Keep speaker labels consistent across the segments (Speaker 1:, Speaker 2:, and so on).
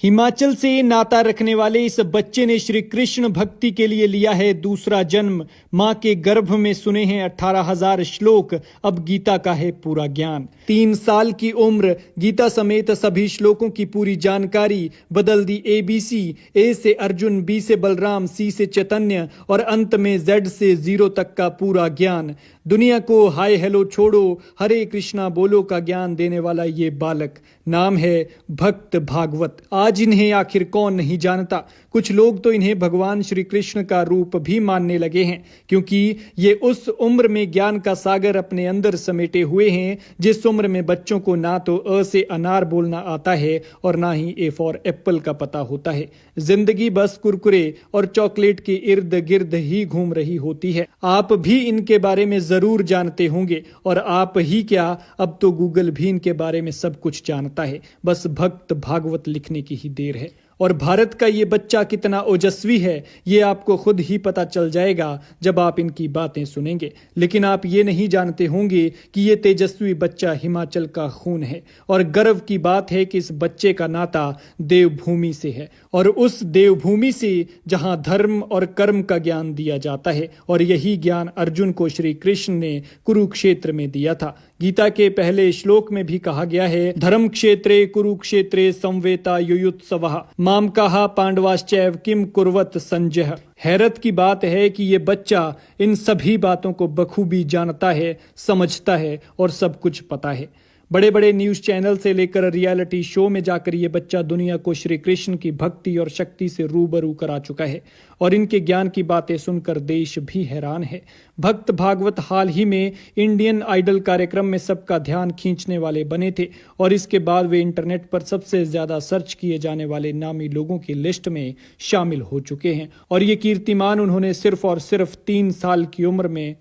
Speaker 1: हिमाचल से नाता रखने वाले इस बच्चे ने श्री कृष्ण भक्ति के लिए लिया है दूसरा जन्म। मां के गर्भ में सुने हैं 18,000 श्लोक, अब गीता का है पूरा ज्ञान। 3 साल की उम्र, गीता समेत सभी श्लोकों की पूरी जानकारी, बदल दी ABC। ए से अर्जुन, बी से बलराम, सी से चैतन्य और अंत में Z से 0 तक का पूरा ज्ञान। दुनिया को हाय हेलो छोड़ो, हरे कृष्णा बोलो का ज्ञान देने वाला ये बालक, नाम है भक्त भागवत। आज इन्हें आखिर कौन नहीं जानता। कुछ लोग तो इन्हें भगवान श्री कृष्ण का रूप भी मानने लगे हैं, क्योंकि ये उस उम्र में ज्ञान का सागर अपने अंदर समेटे हुए हैं जिस उम्र में बच्चों को ना तो अ से अनार बोलना आता है और ना ही ए फॉर एप्पल का पता होता है। जिंदगी बस कुरकुरे और चॉकलेट के इर्द गिर्द ही घूम रही होती है। आप भी इनके बारे में जरूर जानते होंगे, और आप ही क्या, अब तो गूगल भी इनके बारे में सब कुछ जानता है। बस भक्त भागवत लिखने की ही देर है। और भारत का ये बच्चा कितना ओजस्वी है ये आपको खुद ही पता चल जाएगा जब आप इनकी बातें सुनेंगे। लेकिन आप ये नहीं जानते होंगे कि ये तेजस्वी बच्चा हिमाचल का खून है, और गर्व की बात है कि इस बच्चे का नाता देवभूमि से है, और उस देवभूमि से जहां धर्म और कर्म का ज्ञान दिया जाता है। और यही ज्ञान अर्जुन को श्री कृष्ण ने कुरुक्षेत्र में दिया था। गीता के पहले श्लोक में भी कहा गया है, धर्म क्षेत्रे कुरुक्षेत्रे संवेता युयुत्सवः माम कहा पांडवाश्चैव किम कुर्वत संजय। हैरत की बात है कि ये बच्चा इन सभी बातों को बखूबी जानता है, समझता है और सब कुछ पता है। बड़े बड़े न्यूज चैनल से लेकर रियलिटी शो में जाकर ये बच्चा दुनिया को श्री कृष्ण की भक्ति और शक्ति से रूबरू करा चुका है, और इनके ज्ञान की बातें सुनकर देश भी हैरान है। भक्त भागवत हाल ही में इंडियन आइडल कार्यक्रम में सबका ध्यान खींचने वाले बने थे, और इसके बाद वे इंटरनेट पर सबसे ज्यादा सर्च किए जाने वाले नामी लोगों की लिस्ट में शामिल हो चुके हैं। और ये कीर्तिमान उन्होंने सिर्फ और सिर्फ 3 साल की उम्र में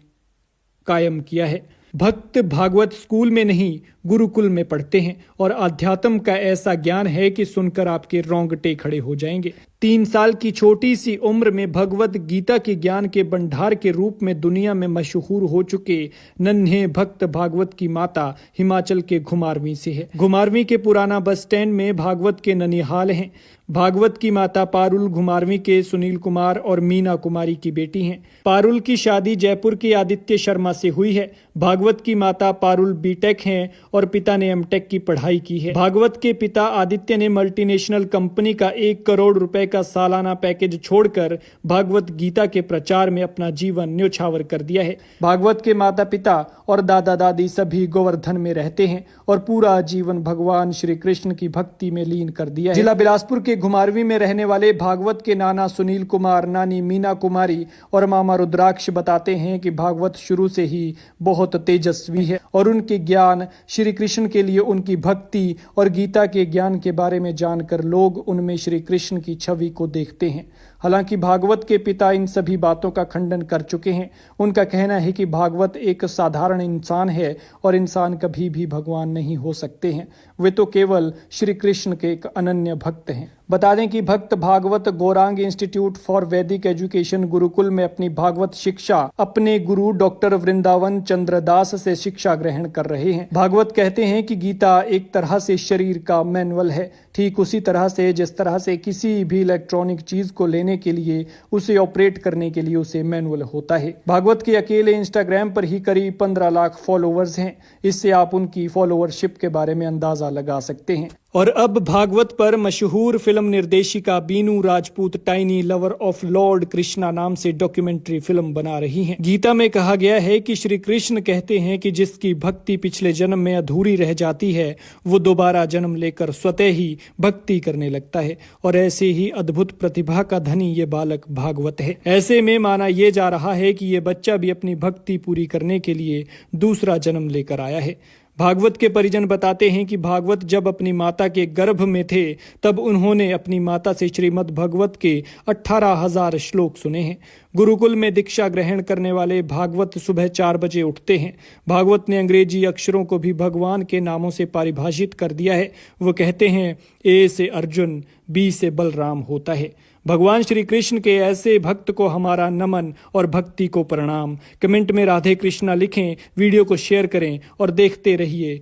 Speaker 1: कायम किया है। भक्त भागवत स्कूल में नहीं गुरुकुल में पढ़ते हैं, और आध्यात्म का ऐसा ज्ञान है कि सुनकर आपके रोंगटे खड़े हो जाएंगे। 3 साल की छोटी सी उम्र में भगवत गीता के ज्ञान के भंडार के रूप में दुनिया में मशहूर हो चुके नन्हे भक्त भागवत की माता हिमाचल के घुमारवीं से है। घुमारवीं के पुराना बस स्टैंड में भागवत के ननिहाल हैं। भागवत की माता पारुल घुमारवीं के सुनील कुमार और मीना कुमारी की बेटी हैं। पारुल की शादी जयपुर के आदित्य शर्मा से हुई है। भागवत की माता पारुल बीटेक हैं और पिता ने एमटेक की पढ़ाई की है। भागवत के पिता आदित्य ने मल्टीनेशनल कंपनी का 1 करोड़ रुपए का सालाना पैकेज छोड़कर भागवत गीता के प्रचार में अपना जीवन न्योछावर कर दिया है। भागवत के माता पिता और दादा दादी सभी गोवर्धन में रहते हैं और पूरा जीवन भगवान श्री कृष्ण की भक्ति में लीन कर दिया है। जिला बिलासपुर के घुमारवीं में रहने वाले भागवत के नाना सुनील कुमार, नानी मीना कुमारी और मामा रुद्राक्ष बताते हैं कि भागवत शुरू से ही बहुत तेजस्वी है, और उनके ज्ञान, श्री कृष्ण के लिए उनकी भक्ति और गीता के ज्ञान के बारे में जानकर लोग उनमें श्री कृष्ण की छवि को देखते हैं। हालांकि भागवत के पिता इन सभी बातों का खंडन कर चुके हैं। उनका कहना है कि भागवत एक साधारण इंसान है और इंसान कभी भी भगवान नहीं हो सकते हैं, वे तो केवल श्री कृष्ण के एक अनन्य भक्त हैं। बता दें कि भक्त भागवत गौरांग इंस्टीट्यूट फॉर वैदिक एजुकेशन गुरुकुल में अपनी भागवत शिक्षा अपने गुरु डॉक्टर वृंदावन चंद्र दास से शिक्षा ग्रहण कर रहे हैं। भागवत कहते हैं कि गीता एक तरह से शरीर का मैनुअल है, ठीक उसी तरह से जिस तरह से किसी भी इलेक्ट्रॉनिक चीज को लेने के लिए, उसे ऑपरेट करने के लिए उसे मैनुअल होता है। भागवत के अकेले इंस्टाग्राम पर ही करीब 15 लाख फॉलोअर्स हैं। इससे आप उनकी फॉलोअरशिप के बारे में अंदाजा लगा सकते हैं। और अब भागवत पर मशहूर फिल्म निर्देशिका Binu Rajput tiny lover of Lord Krishna नाम से डॉक्यूमेंट्री फिल्म बना रही हैं। गीता में कहा गया है कि श्री कृष्ण कहते हैं कि जिसकी भक्ति पिछले जन्म में अधूरी रह जाती है वो दोबारा जन्म लेकर स्वतः ही भक्ति करने लगता है, और ऐसे ही अद्भुत प्रतिभा का धनी ये बालक भागवत है। ऐसे में माना ये जा रहा है कि ये बच्चा भी अपनी भक्ति पूरी करने के लिए दूसरा जन्म लेकर आया है। भागवत के परिजन बताते हैं कि भागवत जब अपनी माता के गर्भ में थे तब उन्होंने अपनी माता से श्रीमद् भगवत के 18,000 श्लोक सुने हैं। गुरुकुल में दीक्षा ग्रहण करने वाले भागवत सुबह 4 बजे उठते हैं। भागवत ने अंग्रेजी अक्षरों को भी भगवान के नामों से परिभाषित कर दिया है। वो कहते हैं, ए से अर्जुन, बी से बलराम होता है। भगवान श्री कृष्ण के ऐसे भक्त को हमारा नमन और भक्ति को प्रणाम। कमेंट में राधे कृष्णा लिखें, वीडियो को शेयर करें और देखते रहिए